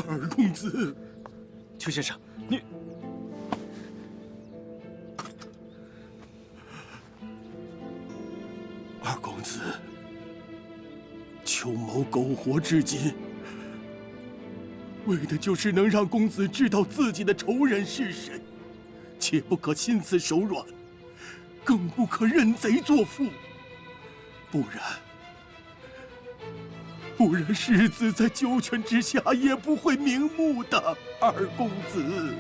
二公子，邱先生，你二公子，邱某苟活至今，为的就是能让公子知道自己的仇人是谁，切不可心慈手软，更不可认贼作父，不然世子在九泉之下也不会瞑目的。二公子，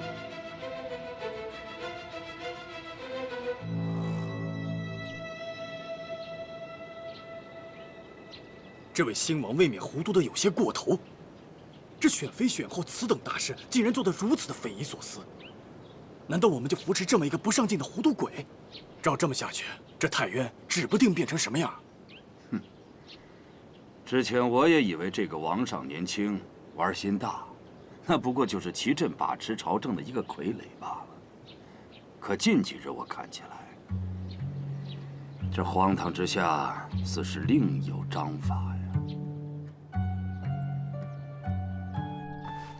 这位兴王未免糊涂的有些过头。这选妃选后此等大事，竟然做得如此的匪夷所思。难道我们就扶持这么一个不上进的糊涂鬼？照这么下去，这太渊指不定变成什么样。哼！之前我也以为这个王上年轻，玩心大，那不过就是齐镇把持朝政的一个傀儡罢了。可近几日我看起来，这荒唐之下，似是另有章法呀。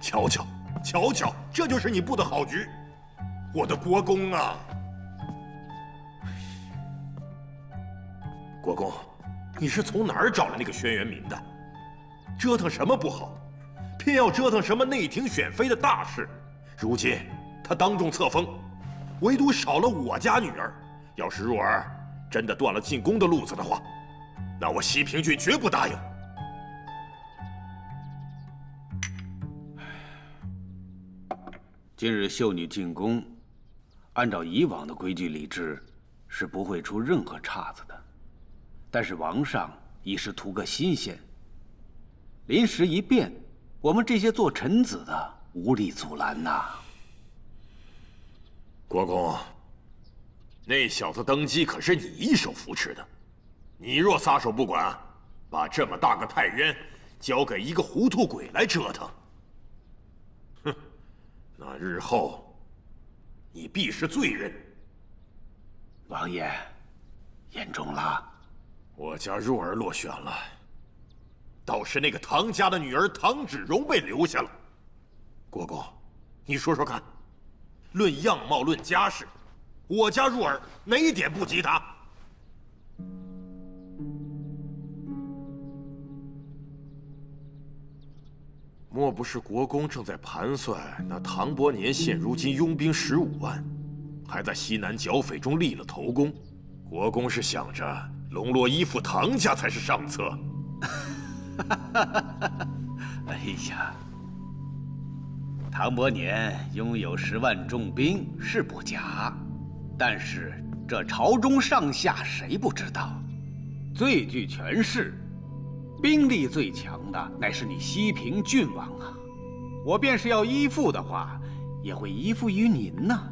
瞧瞧，瞧瞧，这就是你布的好局，我的国公啊！国公，你是从哪儿找来那个轩辕明的？折腾什么不好，偏要折腾什么内廷选妃的大事。如今他当众册封，唯独少了我家女儿。要是若儿真的断了进宫的路子的话，那我西平郡绝不答应。 今日秀女进宫，按照以往的规矩礼制，是不会出任何岔子的。但是王上一时图个新鲜，临时一变，我们这些做臣子的无力阻拦呐。国公，那小子登基可是你一手扶持的，你若撒手不管，把这么大个太渊交给一个糊涂鬼来折腾，哼！ 那日后，你必是罪人。王爷，言重了。我家若儿落选了，倒是那个唐家的女儿唐芷柔被留下了。国公，你说说看，论样貌，论家世，我家若儿哪一点不及她？ 莫不是国公正在盘算那唐伯年现如今拥兵15万，还在西南剿匪中立了头功？国公是想着笼络依附唐家才是上策？哎呀，唐伯年拥有10万重兵是不假，但是这朝中上下谁不知道？最具权势。 兵力最强的乃是你西平郡王啊！我便是要依附的话，也会依附于您呐。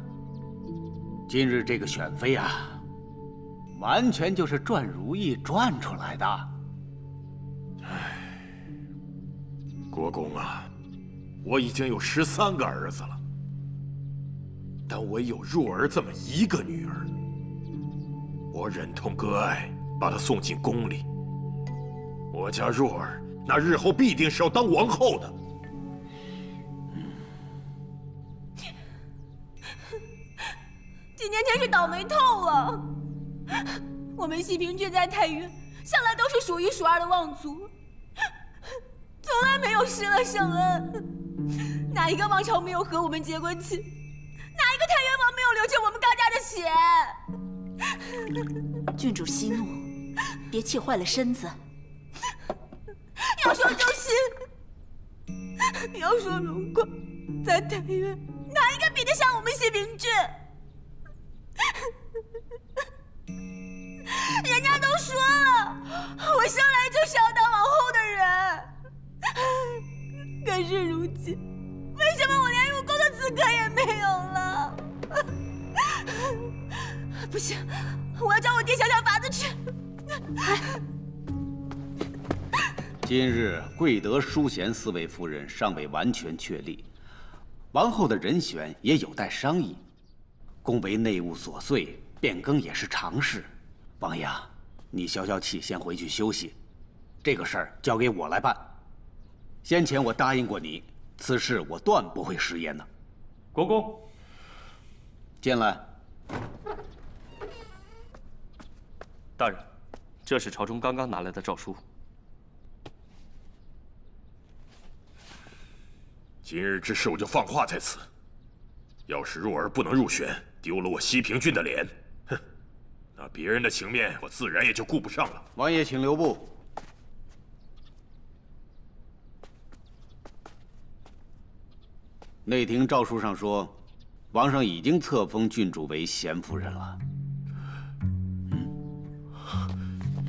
今日这个选妃啊，完全就是转如意转出来的。唉，国公啊，我已经有13个儿子了，但唯有若儿这么一个女儿，我忍痛割爱，把她送进宫里。 我家若儿，那日后必定是要当王后的。今年真是倒霉透了。我们西平郡在太原，向来都是数1数2的望族，从来没有失了圣恩。哪一个王朝没有和我们结过亲？哪一个太原王没有流尽我们高家的血？郡主息怒，别气坏了身子。 要说忠心，要说荣光，在太原哪一个比得上我们西平郡？人家都说了，我生来就是要当王后的人，可是如今，为什么我连入宫的资格也没有了？不行，我要找我爹想想法子去。今日贵德、淑贤4位夫人尚未完全确立，王后的人选也有待商议。宫闱内务琐碎，变更也是常事。王爷，你消消气，先回去休息。这个事儿交给我来办。先前我答应过你，此此事我断不会食言的。国公，进来。大人，这是朝中刚刚拿来的诏书。今日之事我就放话在此。要是若儿不能入选，丢了我西平郡的脸，哼，那别人的情面我自然也就顾不上了。王爷，请留步。内廷诏书上说，王上已经册封郡主为贤夫人了。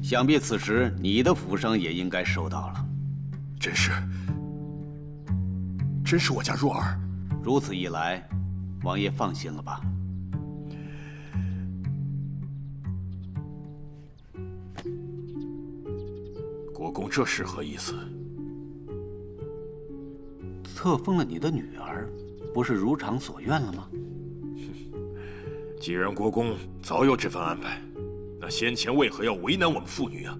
想必此时你的府上也应该收到了。真是我家若儿。如此一来，王爷放心了吧？国公这是何意思？册封了你的女儿，不是如偿所愿了吗？既然国公早有这番安排，那先前为何要为难我们妇女啊？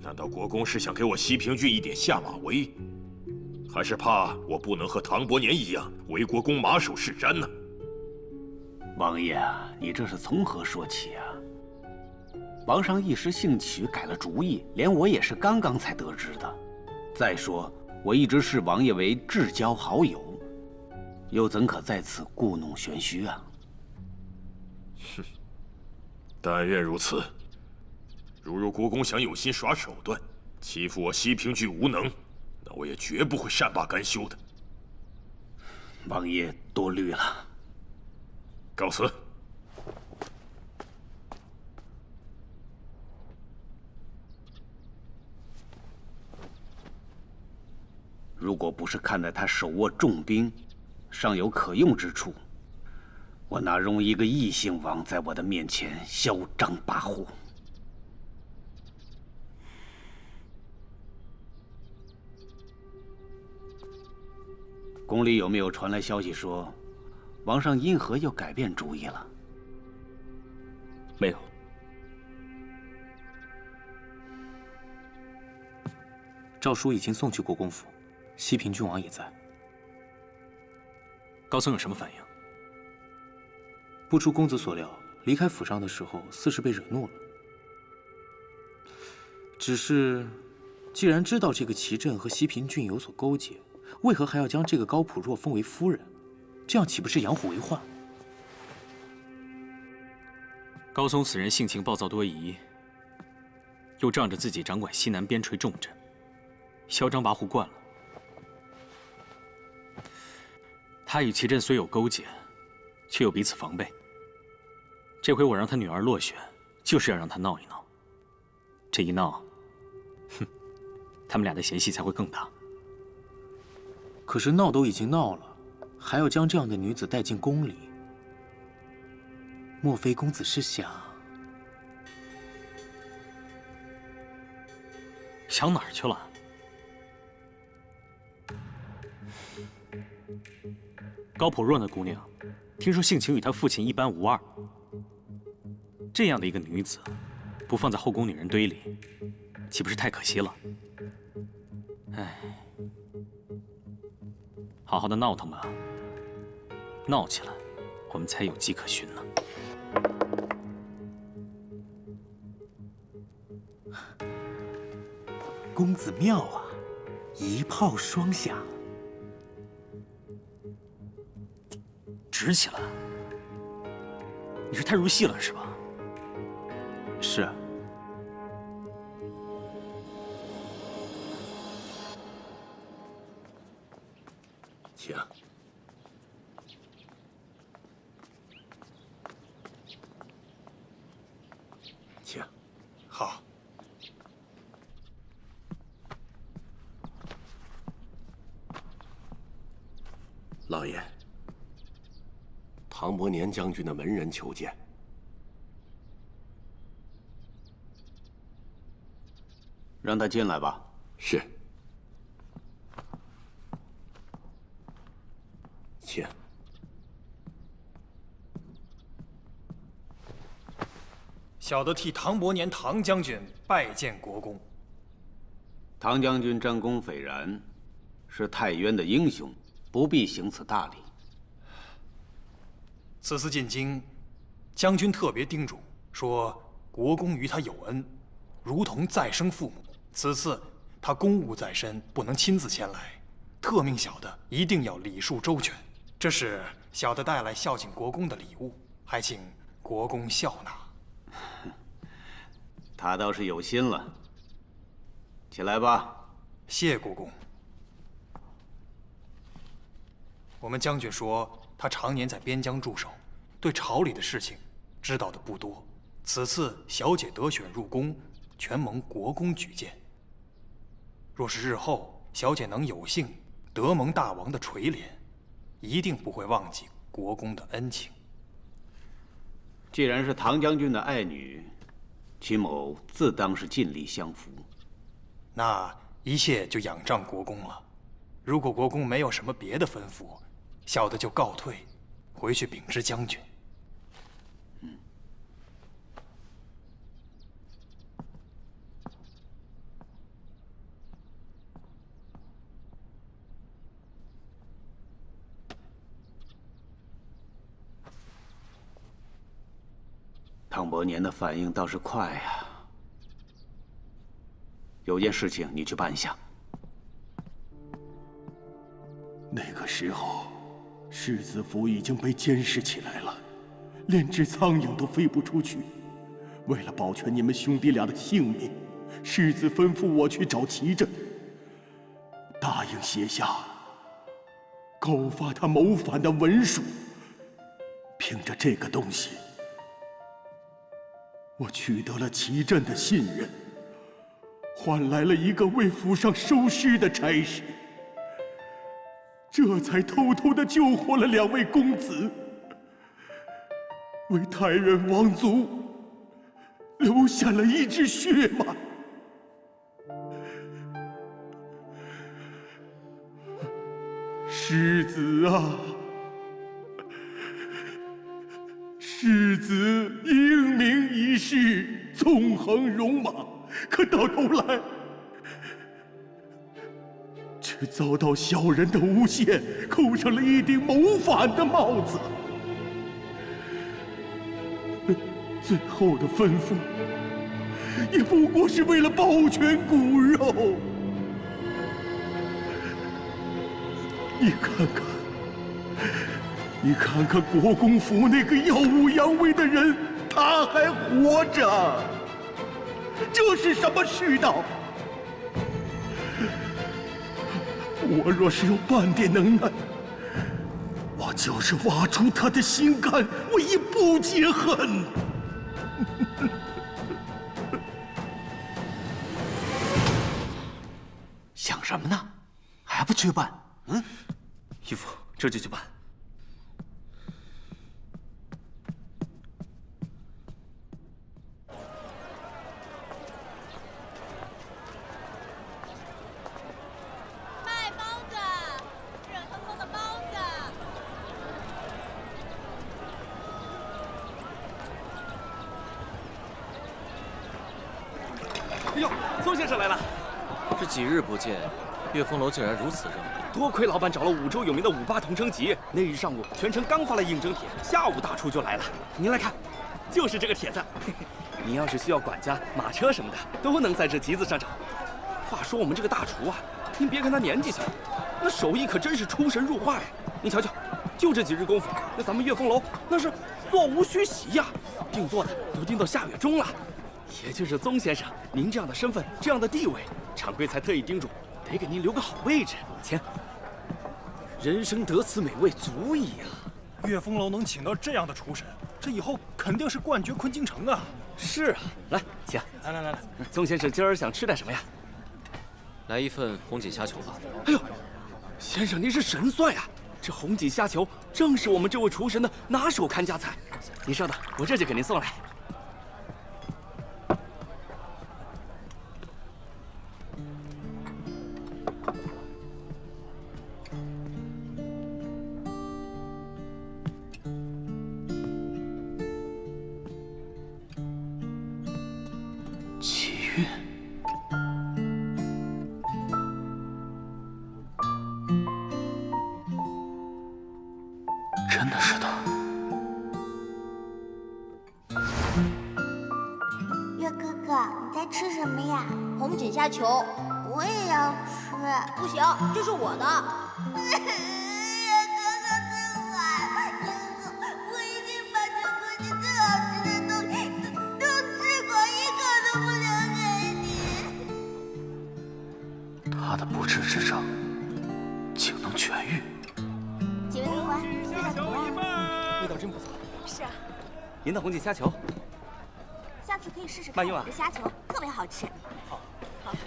难道国公是想给我西平郡一点下马威，还是怕我不能和唐伯年一样为国公马首是瞻呢？王爷啊，你这是从何说起啊？王上一时兴起改了主意，连我也是刚刚才得知的。再说，我一直视王爷为至交好友，又怎可在此故弄玄虚啊？哼，但愿如此。如国公想有心耍手段，欺负我西平郡无能，那我也绝不会善罢甘休的。王爷多虑了。告辞。如果不是看在他手握重兵，尚有可用之处，我哪容一个异姓王在我的面前嚣张跋扈？宫里有没有传来消息说，王上因何又改变主意了？没有。诏书已经送去国公府，西平郡王也在。高僧有什么反应？不出公子所料，离开府上的时候，似是被惹怒了。只是，既然知道这个祁镇和西平郡有所勾结，为何还要将这个高普若封为夫人？这样岂不是养虎为患？高松此人性情暴躁多疑，又仗着自己掌管西南边陲重镇，嚣张跋扈惯了。他与祁镇虽有勾结，却又彼此防备。这回我让他女儿落选，就是要让他闹一闹。这一闹，哼，他们俩的嫌隙才会更大。可是闹都已经闹了，还要将这样的女子带进宫里，莫非公子是想哪儿去了？高普若那姑娘，听说性情与她父亲一般无二。这样的一个女子，不放在后宫女人堆里，岂不是太可惜了？唉，好好的闹腾吧，闹起来，我们才有迹可循呢。公子妙啊，一炮双响。直起来！你是太入戏了是吧？是。请。请。好。老爷，唐伯年将军的门人求见。让他进来吧。是。请。小的替唐伯年唐将军拜见国公。唐将军战功斐然，是太渊的英雄，不必行此大礼。此次进京，将军特别叮嘱说，国公于他有恩，如同再生父母。此次他公务在身，不能亲自前来，特命小的一定要礼数周全。这是小的带来孝敬国公的礼物，还请国公笑纳。他倒是有心了。起来吧。谢国公。我们将军说，他常年在边疆驻守，对朝里的事情知道的不多。此次小姐得选入宫，全蒙国公举荐。若是日后小姐能有幸得蒙大王的垂怜，一定不会忘记国公的恩情。既然是唐将军的爱女，秦某自当是尽力相扶。那一切就仰仗国公了。如果国公没有什么别的吩咐，小的就告退，回去禀知将军。唐伯年的反应倒是快呀。有件事情你去办下。那个时候，世子府已经被监视起来了，连只苍蝇都飞不出去。为了保全你们兄弟俩的性命，世子吩咐我去找齐振，答应写下告发他谋反的文书。凭着这个东西，我取得了齐振的信任，换来了一个为府上收尸的差事，这才偷偷地救活了2位公子，为太原王族留下了一支血脉。世子啊，世子英明一世，纵横戎马，可到头来却遭到小人的诬陷，扣上了一顶谋反的帽子。最后的吩咐，也不过是为了保全骨肉。你看看国公府那个耀武扬威的人，他还活着，这是什么世道？我若是有半点能耐，我就是挖出他的心肝，我也不解恨。想什么呢？还不去办？义父，这就去办。卖包子，热腾腾的包子。哎呦，宗先生来了！这几日不见，月风楼竟然如此热闹。多亏老板找了5州有名的58同城集，那日上午全城刚发了应征帖，下午大厨就来了。您来看，就是这个帖子。您要是需要管家、马车什么的，都能在这集子上找。话说我们这个大厨啊，您别看他年纪小，那手艺可真是出神入化呀！您瞧瞧，就这几日功夫，那咱们月风楼那是座无虚席呀，定做的都定到下月中了。也就是宗先生您这样的身份、这样的地位，掌柜才特意叮嘱，得给您留个好位置。请。人生得此美味足矣啊！月风楼能请到这样的厨神，这以后肯定是冠绝昆京城啊！是啊，来，请。来，宗先生今儿想吃点什么呀？来一份红锦虾球吧。哎呦，先生您是神算呀！这红锦虾球正是我们这位厨神的拿手看家菜。您稍等，我这就给您送来。真的是他。月哥哥，你在吃什么呀？红锦虾球。我也要吃。不行，这是我的。月哥哥最坏，我一定把这国际最好吃的东西都吃光，一口都不留给你。他的不治之症竟能痊愈。几位客官，味道怎么样？味道真不错。是啊。您的红锦虾球。下次可以试试看我的虾球，特别好吃。好，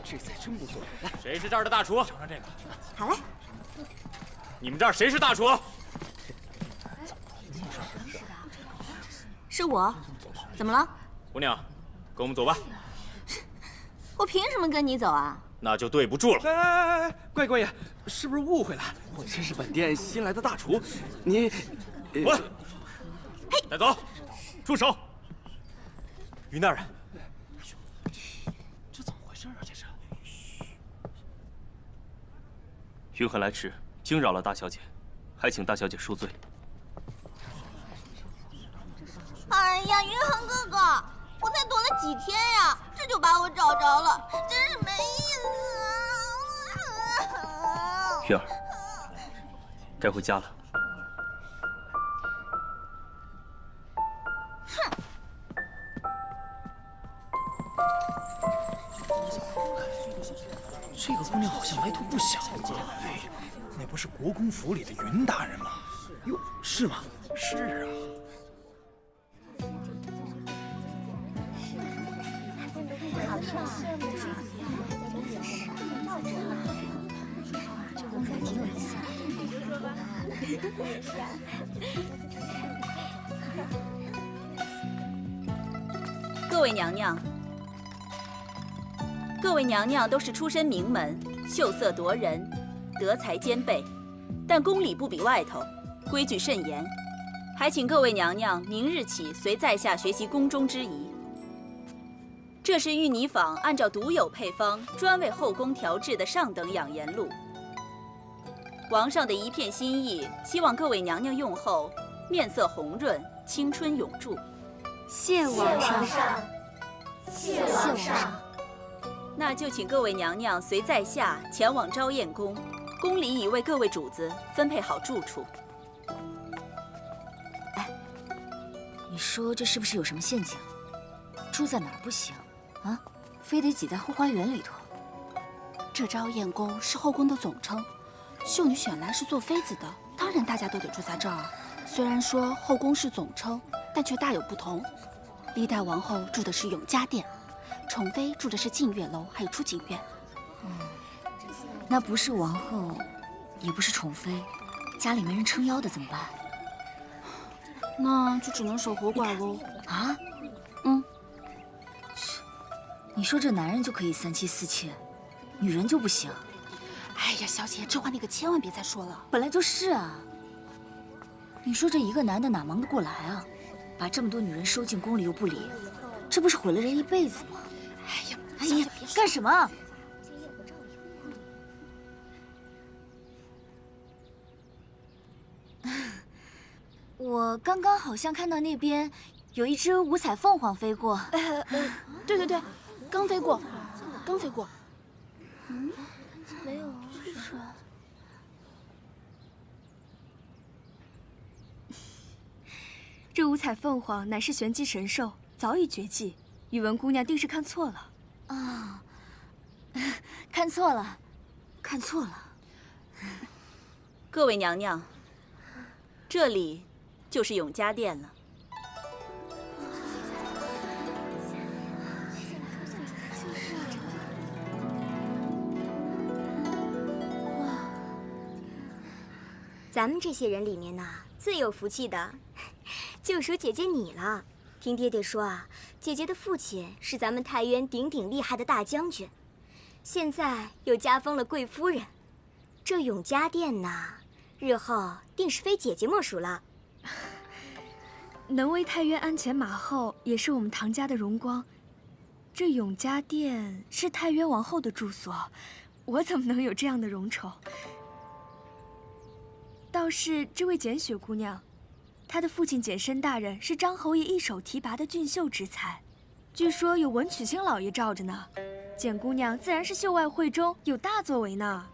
这菜真不错。来，谁是这儿的大厨？尝尝这个。好嘞。你们这儿谁是大厨？是我。怎么了？姑娘，跟我们走吧。我凭什么跟你走啊？那就对不住了。哎，贵爷，是不是误会了？我这是本店新来的大厨，你滚！带走，住手！于大人，这怎么回事啊？这是。云鹤来迟，惊扰了大小姐，还请大小姐恕罪。哎呀，云恒哥哥，我才躲了几天呀，这就把我找着了，真是没意思啊！云儿，该回家了。哼。这个姑娘好像来头不小啊！哎，那不是国公府里的云大人吗？哟，是吗？是啊。各位娘娘，各位娘娘都是出身名门，秀色夺人，德才兼备，但宫里不比外头，规矩甚严，还请各位娘娘明日起随在下学习宫中之仪。这是御泥坊按照独有配方专为后宫调制的上等养颜露。王上的一片心意，希望各位娘娘用后面色红润，青春永驻。谢王上，谢王上。那就请各位娘娘随在下前往昭燕宫，宫里已为各位主子分配好住处。哎，你说这是不是有什么陷阱？住在哪儿不行啊？非得挤在后花园里头？这昭燕宫是后宫的总称，秀女选来是做妃子的，当然大家都得住在这儿啊。虽然说后宫是总称，但却大有不同。历代王后住的是永嘉殿，宠妃住的是静月楼，还有出景院。那不是王后，也不是宠妃，家里没人撑腰的怎么办？那就只能守活寡喽。啊？嗯。你说这男人就可以三妻四妾，女人就不行？哎呀，小姐，这话你可千万别再说了。本来就是啊。你说这一个男的哪忙得过来啊？把这么多女人收进宫里又不理，这不是毁了人一辈子吗？哎呀，干什么？我刚刚好像看到那边有一只五彩凤凰飞过。对对对，刚飞过，刚飞过。嗯，没有啊。是。这五彩凤凰乃是玄机神兽，早已绝迹。宇文姑娘定是看错了。啊，看错了，看错了。各位娘娘，这里就是永嘉殿了。咱们这些人里面呢，最有福气的，就属姐姐你了。听爹爹说啊，姐姐的父亲是咱们太原鼎鼎厉害的大将军，现在又加封了贵夫人。这永嘉殿呢，日后定是非姐姐莫属了。能为太原鞍前马后，也是我们唐家的荣光。这永嘉殿是太原王后的住所，我怎么能有这样的荣宠？倒是这位简雪姑娘，他的父亲简申大人是张侯爷一手提拔的俊秀之才，据说有文曲星老爷罩着呢。简姑娘自然是秀外慧中，有大作为呢。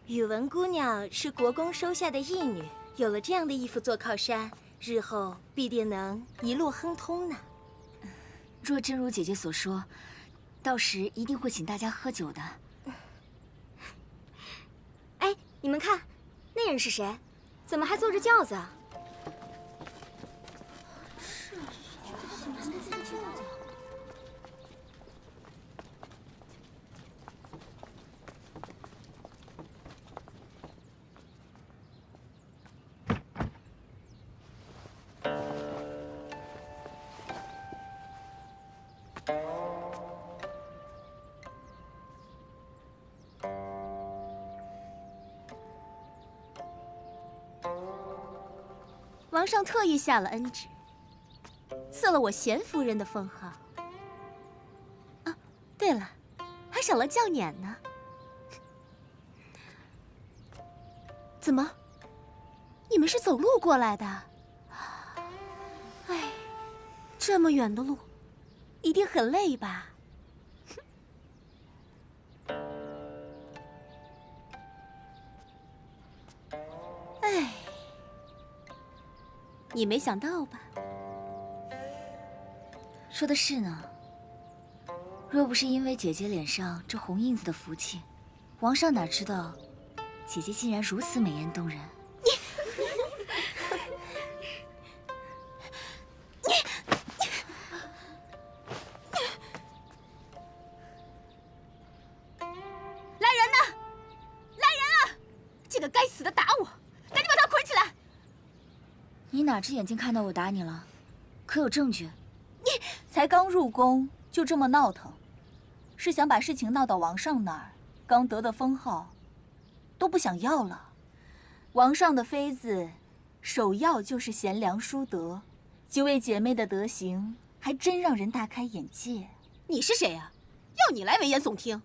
宇文姑娘是国公收下的义女，有了这样的义父做靠山，日后必定能一路亨通呢。若真如姐姐所说，到时一定会请大家喝酒的。哎，你们看，那人是谁？怎么还坐着轿子啊？是，王上特意下了恩旨，赐了我贤夫人的封号。啊，对了，还少了轿辇呢。怎么，你们是走路过来的？哎，这么远的路，一定很累吧？哎。你没想到吧？说的是呢。若不是因为姐姐脸上这红印子的福气，王上哪知道姐姐竟然如此美艳动人。来人呐！来人啊！这个该死的打我！赶紧把他捆起来！你哪只眼睛看到我打你了？可有证据？你才刚入宫就这么闹腾，是想把事情闹到王上那儿？刚得的封号都不想要了。王上的妃子首要就是贤良淑德，几位姐妹的德行还真让人大开眼界。你是谁啊？要你来危言耸听？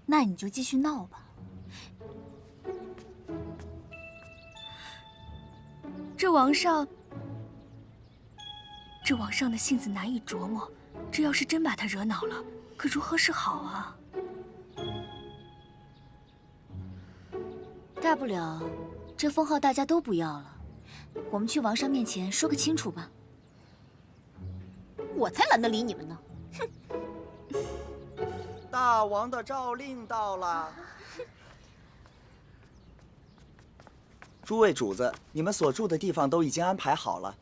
那你就继续闹吧。这王上的性子难以琢磨，这要是真把他惹恼了，可如何是好啊？大不了，这封号大家都不要了，我们去王上面前说个清楚吧。我才懒得理你们呢！哼！大王的诏令到了。诸位主子，你们所住的地方都已经安排好了。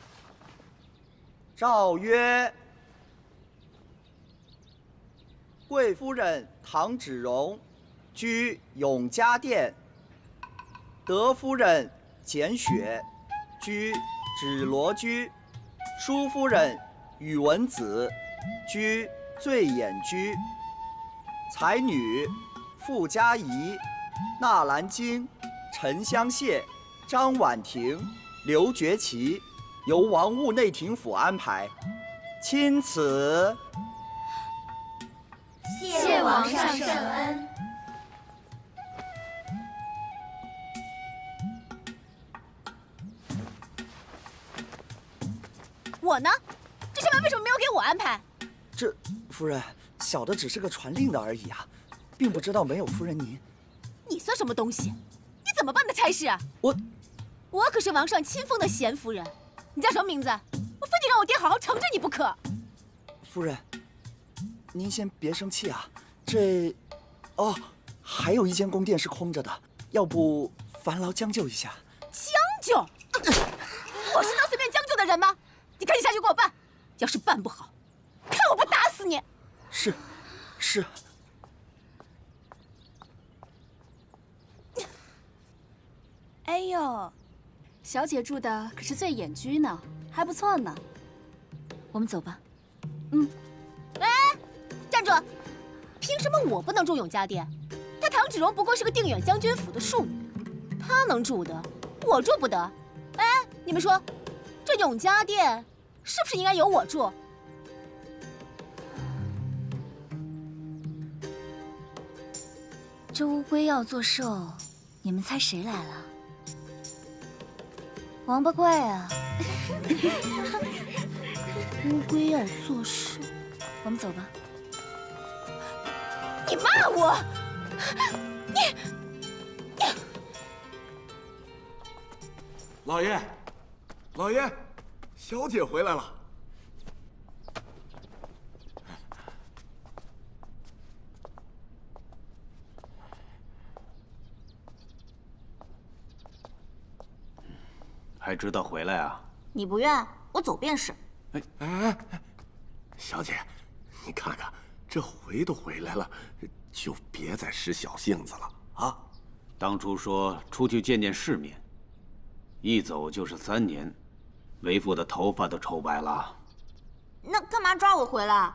诏曰：贵夫人唐芷蓉居永嘉殿，德夫人简雪居芷罗居，淑夫人宇文子居醉眼居，才女傅嘉仪、纳兰晶、陈香谢、张婉婷、刘觉琪由王务内廷府安排，钦此。谢王上圣恩。我呢？这上面为什么没有给我安排？这夫人，小的只是个传令的而已啊，并不知道没有夫人您。你算什么东西？你怎么办的差事啊？我可是王上亲封的贤夫人，你叫什么名字？我非得让我爹好好惩治你不可。夫人，您先别生气啊。还有一间宫殿是空着的，要不烦劳将就一下。将就？我是能随便将就的人吗？你赶紧下去给我办，要是办不好，看我不打死你！是。哎呦，小姐住的可是醉眼居呢，还不错呢。我们走吧。哎，站住！凭什么我不能住永嘉殿？她唐芷蓉不过是个定远将军府的庶女，她能住的，我住不得。哎，你们说，这永嘉殿是不是应该由我住？这乌龟要做寿，你们猜谁来了？王八怪啊！乌龟要做寿，我们走吧。你骂我！你！老爷，老爷，小姐回来了。还知道回来啊？你不愿，我走便是。哎，小姐，你看看，这回都回来了，就别再使小性子了啊！当初说出去见见世面，一走就是3年，为父的头发都抽白了。那干嘛抓我回来？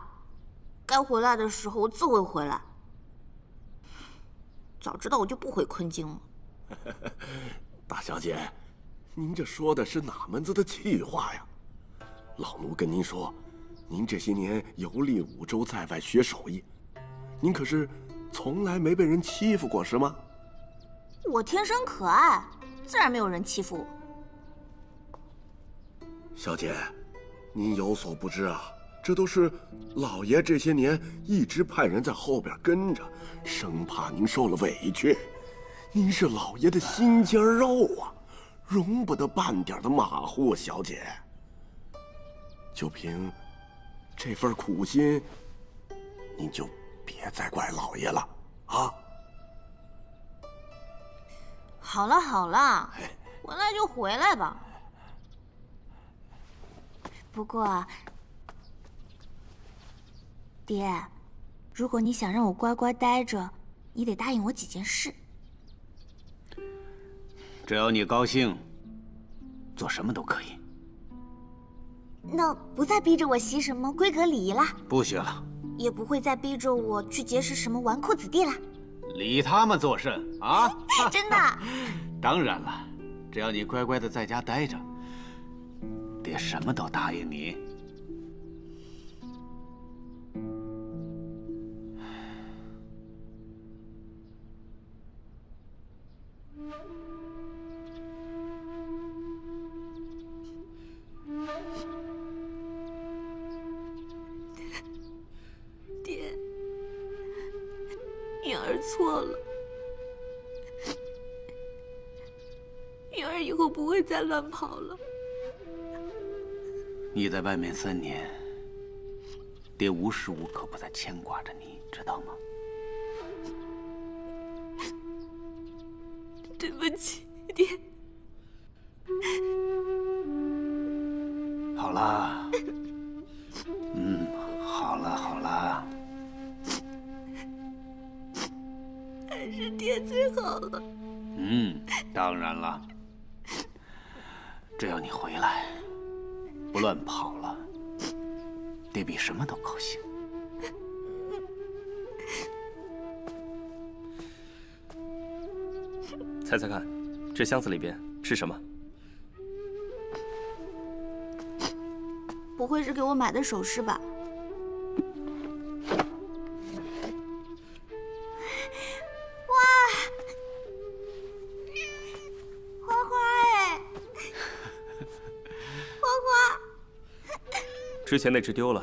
该回来的时候我自会回来。早知道我就不回昆京了。大小姐，您这说的是哪门子的气话呀？老奴跟您说，您这些年游历5州，在外学手艺，您可是从来没被人欺负过，是吗？我天生可爱，自然没有人欺负我。小姐，您有所不知啊，这都是老爷这些年一直派人在后边跟着，生怕您受了委屈。您是老爷的心尖肉啊，容不得半点的马虎，小姐。就凭这份苦心，您就别再怪老爷了啊！好了好了，回来就回来吧。不过，爹，如果你想让我乖乖待着，你得答应我几件事。只要你高兴，做什么都可以。那不再逼着我习什么规格礼仪啦，不许了，也不会再逼着我去结识什么纨绔子弟啦。理他们做甚啊？真的？当然了，只要你乖乖的在家待着，爹什么都答应你。爹，女儿错了，女儿以后不会再乱跑了。你在外面3年，爹无时无刻不在牵挂着你，知道吗？对不起，爹。好了，好了好了，还是爹最好了。当然了，只要你回来，不乱跑了，爹比什么都高兴。猜猜看，这箱子里边是什么？不会是给我买的首饰吧？哇，花花哎，花花！之前那只丢了，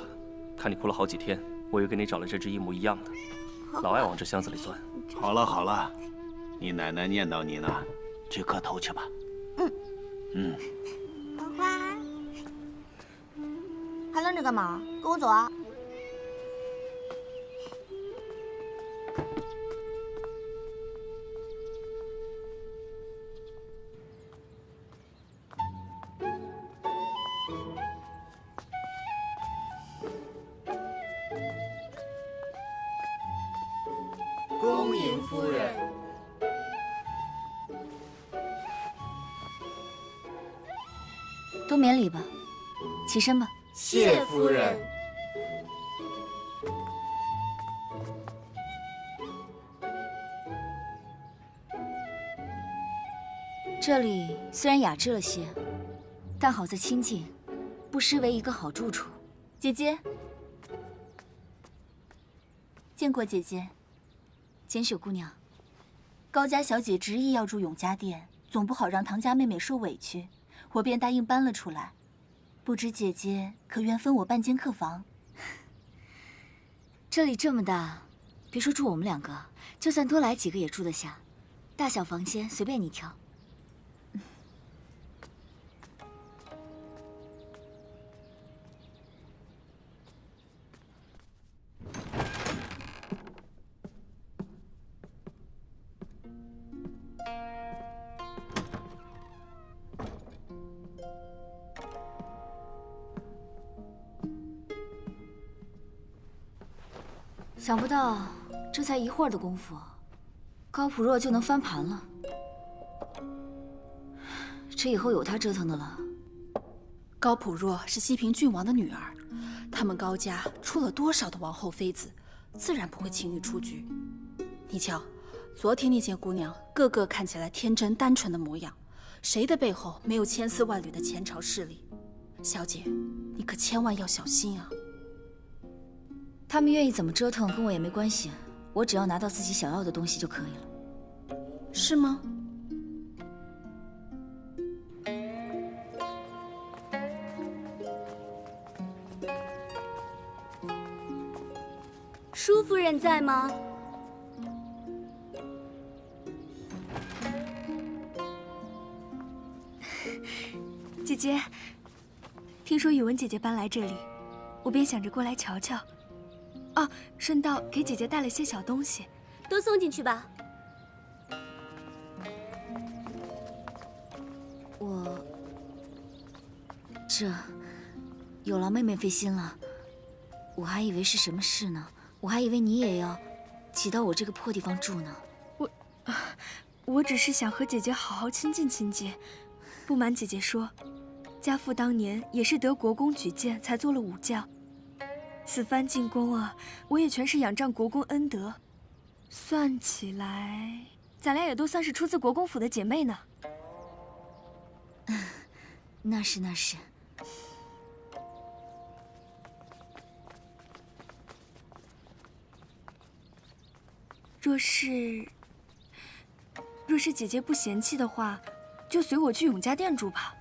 看你哭了好几天，我又给你找了这只一模一样的，老爱往这箱子里钻。好了好了，你奶奶念叨你呢，去磕头去吧。花花，还愣着干嘛？跟我走啊！恭迎夫人。都免礼吧，起身吧。谢夫人。这里虽然雅致了些，但好在清静，不失为一个好住处。姐姐，见过姐姐。简雪姑娘，高家小姐执意要住永嘉殿，总不好让唐家妹妹受委屈，我便答应搬了出来。不知姐姐可愿分我半间客房？这里这么大，别说住我们2个，就算多来几个也住得下。大小房间随便你挑。想不到这才一会儿的功夫，高普若就能翻盘了。这以后有他折腾的了。高普若是西平郡王的女儿，他们高家出了多少的王后妃子，自然不会轻易出局。你瞧，昨天那些姑娘个个看起来天真单纯的模样，谁的背后没有千丝万缕的前朝势力？小姐，你可千万要小心啊！他们愿意怎么折腾跟我也没关系，我只要拿到自己想要的东西就可以了。是吗？舒夫人在吗？姐姐，听说宇文姐姐搬来这里，我便想着过来瞧瞧。啊，顺道给姐姐带了些小东西，都送进去吧。这有劳妹妹费心了，我还以为是什么事呢，我还以为你也要挤到我这个破地方住呢。我只是想和姐姐好好亲近亲近。不瞒姐姐说，家父当年也是得国公举荐才做了武将。此番进宫啊，我也全是仰仗国公恩德。算起来，咱俩也都算是出自国公府的姐妹呢。那是那是。若是姐姐不嫌弃的话，就随我去永嘉殿住吧。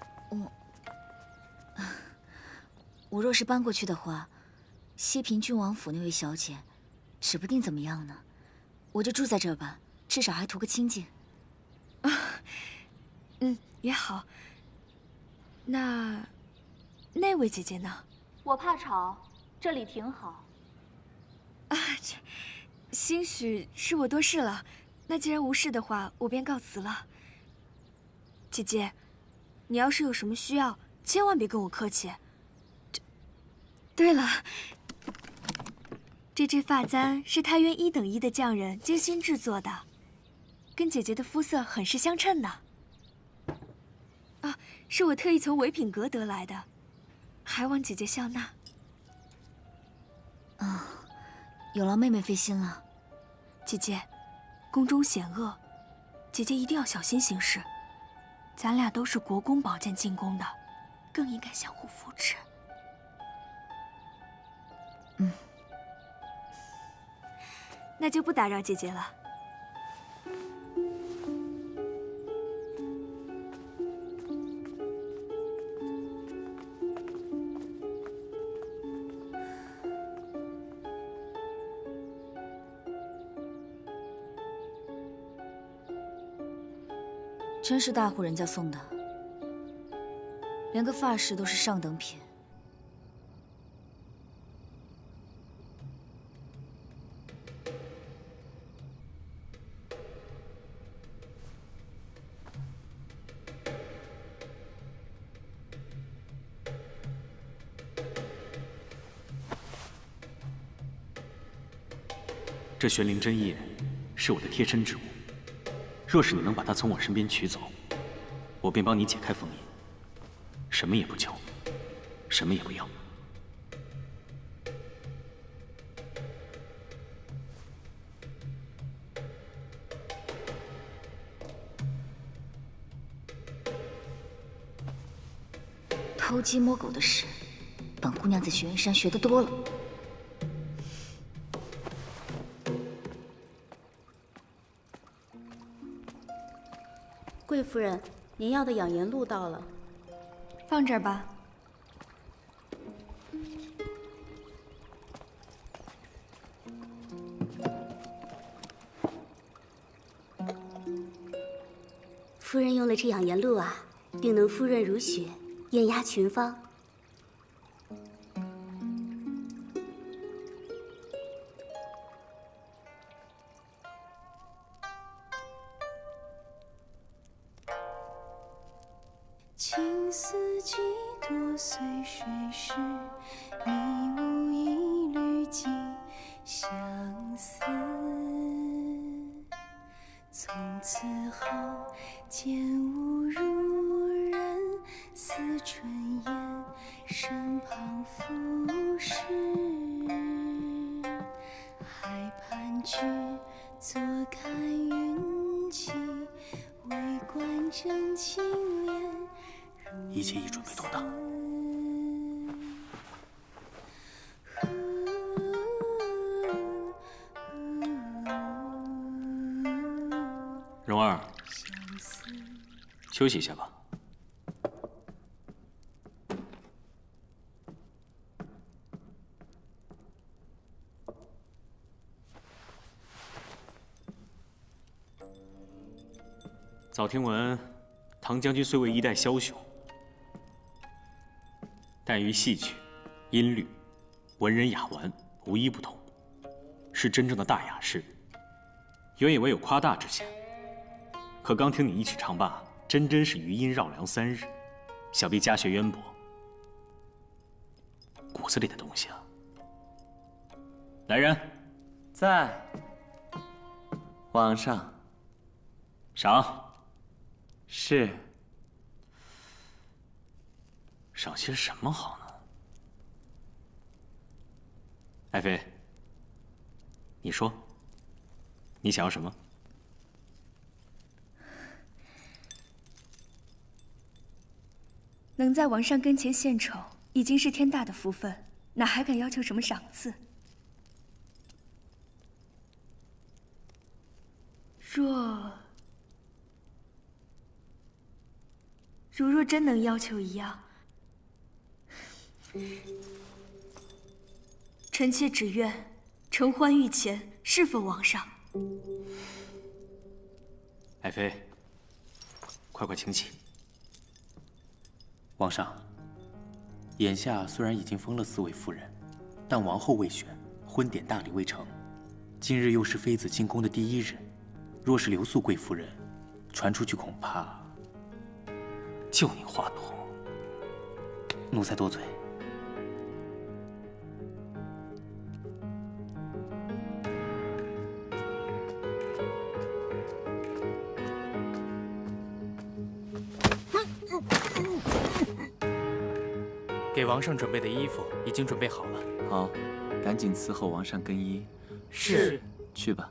我若是搬过去的话，西平郡王府那位小姐，指不定怎么样呢。我就住在这儿吧，至少还图个清静。也好。那位姐姐呢？我怕吵，这里挺好。兴许是我多事了。那既然无事的话，我便告辞了。姐姐，你要是有什么需要，千万别跟我客气。对了，这支发簪是太渊1等1的匠人精心制作的，跟姐姐的肤色很是相称呢。是我特意从唯品阁得来的，还望姐姐笑纳。有劳妹妹费心了。姐姐，宫中险恶，姐姐一定要小心行事。咱俩都是国公宝剑进宫的，更应该相互扶持。那就不打扰姐姐了。真是大户人家送的，连个发饰都是上等品。这玄灵真液是我的贴身之物，若是你能把它从我身边取走，我便帮你解开封印，什么也不求，什么也不要。偷鸡摸狗的事，本姑娘在雪云山学得多了。贵夫人，您要的养颜露到了，放这儿吧。夫人用了这养颜露啊，定能肤润如雪，艳压群芳。青丝几多随水逝，迷雾一缕尽相思。从此后见无如人，似春烟身旁浮世。海畔居，坐看云起，微观正清莲。一切已准备妥当。蓉儿，休息一下吧。早听闻，唐将军虽为一代枭雄，但于戏曲、音律、文人雅玩无一不通，是真正的大雅士。原以为有夸大之嫌，可刚听你一曲唱罢，真是余音绕梁3日。想必家学渊博，骨子里的东西啊。来人，在。皇上。赏。是。赏些什么好呢？爱妃，你说，你想要什么？能在王上跟前献丑，已经是天大的福分，哪还敢要求什么赏赐？若真能要求一样，臣妾只愿承欢御前，侍奉王上。爱妃，快请起。皇上，眼下虽然已经封了4位夫人，但王后未选，婚典大礼未成。今日又是妃子进宫的第1日，若是留宿贵夫人，传出去恐怕……就你话多，奴才多嘴。给王上准备的衣服已经准备好了。好，赶紧伺候王上更衣。是。去吧。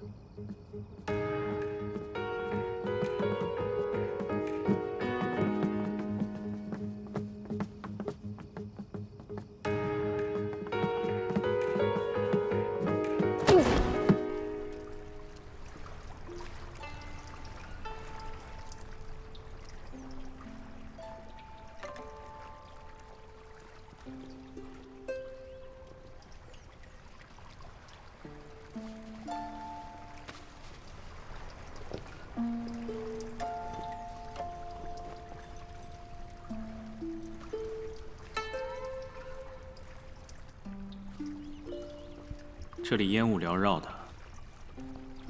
这里烟雾缭绕的，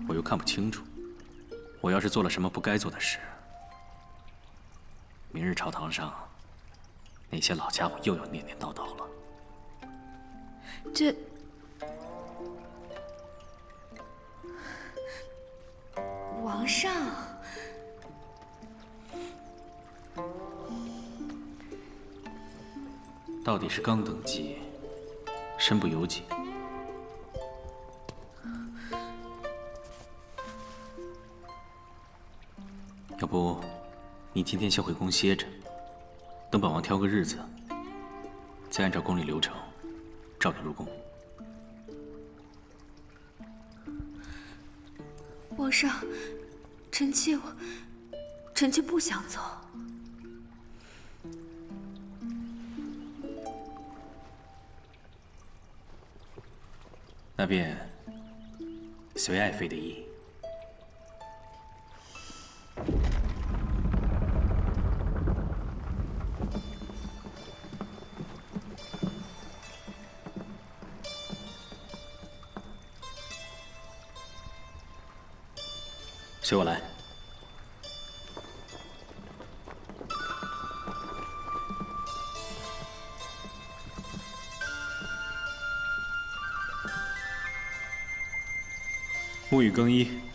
我又看不清楚。我要是做了什么不该做的事，明日朝堂上那些老家伙又要念念叨叨了。这……王上，到底是刚登基，身不由己。要不，你今天先回宫歇着，等本王挑个日子，再按照宫里流程召你入宫。皇上，臣妾臣却不想走。那便随爱妃的意。随我来。沐浴更衣。